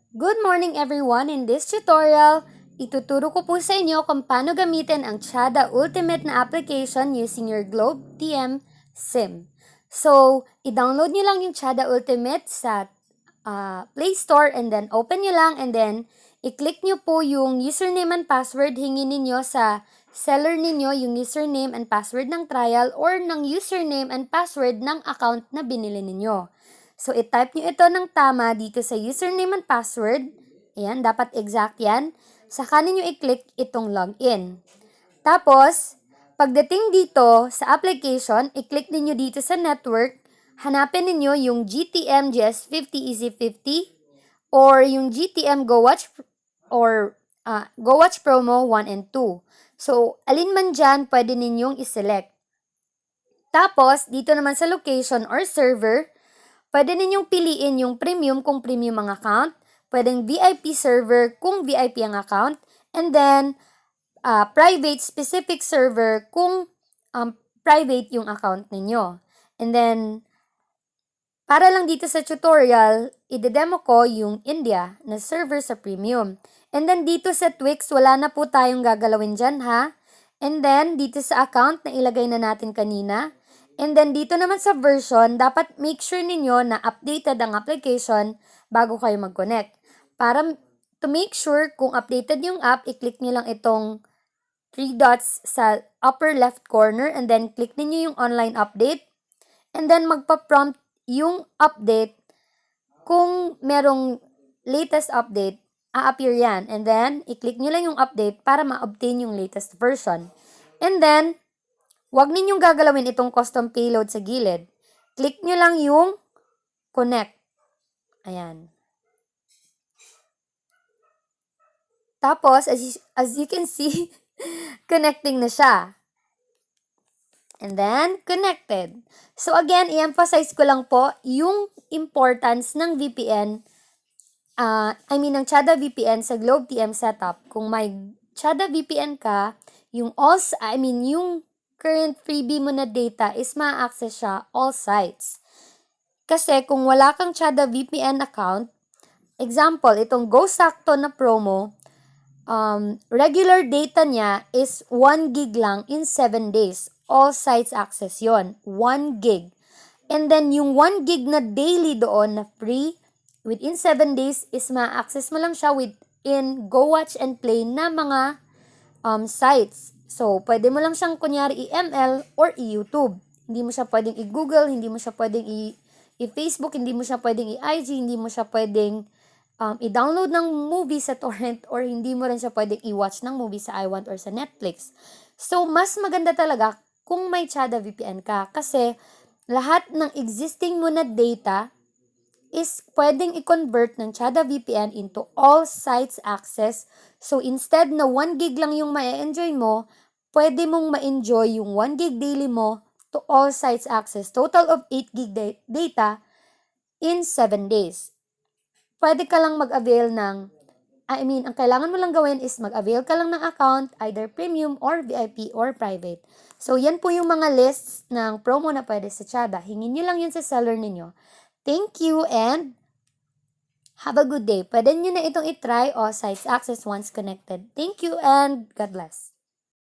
Good morning everyone! In this tutorial, ituturo ko po sa inyo kung paano gamitin ang Tsada Ultimate na application using your Globe TM SIM. So, i-download nyo lang yung Tsada Ultimate sa Play Store and then open nyo lang and then i-click nyo po yung username and password. Hingin ninyo sa seller ninyo yung username and password ng trial or ng username and password ng account na binili ninyo. So, i-type nyo ito ng tama dito sa username and password. Ayan, dapat exact yan. Saka ninyo i-click itong login. Tapos, pagdating dito sa application, i-click ninyo dito sa network. Hanapin ninyo yung GTM GS50 Easy50 or yung GTM Go Watch Promo 1 and 2. So, alin man dyan, pwede ninyong iselect. Tapos, dito naman sa location or server, pwede ninyong piliin yung premium kung premium ang account, pwedeng VIP server kung VIP ang account, and then private specific server kung private yung account ninyo. And then, para lang dito sa tutorial, i-demo ko yung India na server sa premium. And then dito sa Twix, wala na po tayong gagalawin dyan ha. And then dito sa account na ilagay na natin kanina. And then dito naman sa version, dapat make sure ninyo na updated ang application bago kayo mag-connect. Para to make sure kung updated yung app, i-click nyo lang itong 3 dots sa upper left corner and then click ninyo yung online update. And then magpa-prompt yung update kung merong latest update, a-appear yan. And then, i-click nyo lang yung update para ma-obtain yung latest version. And then, huwag ninyong gagalawin itong custom payload sa gilid. Click nyo lang yung connect. Ayan. Tapos, as you can see, connecting na siya. And then, connected. So again, i-emphasize ko lang po yung importance ng VPN, ng TsadaVPN sa Globe TM setup. Kung may TsadaVPN ka, yung current freebie mo na data is ma-access siya all sites. Kasi kung wala kang TsadaVPN account, example, itong GoSakto na promo, regular data niya is 1 gig lang in 7 days. All sites access yon 1 gig. And then, yung 1 gig na daily doon na free, within 7 days is ma-access mo lang siya within Go Watch and Play na mga sites. So, pwede mo lang siyang kunyari i-ML or i-YouTube. Hindi mo siya pwedeng i-Google, hindi mo siya pwedeng i-Facebook, hindi mo siya pwedeng i-IG, hindi mo siya pwedeng i-download ng movie sa torrent or hindi mo rin siya pwedeng i-watch ng movie sa iWant or sa Netflix. So, mas maganda talaga kung may TsadaVPN ka kasi lahat ng existing mo na data is pwedeng i-convert ng TsadaVPN into all sites access. So, instead na 1 gig lang yung ma-enjoy mo, pwede mong ma-enjoy yung 1 gig daily mo to all sites access. Total of 8 gig data in 7 days. Pwede ka lang mag-avail ng, ang kailangan mo lang gawin is mag-avail ka lang ng account, either premium or VIP or private. So, yan po yung mga lists ng promo na pwede sa Tsada. Hingin nyo lang yun sa seller ninyo. Thank you and have a good day. Pwede nyo na itong itry all sites access once connected. Thank you and God bless.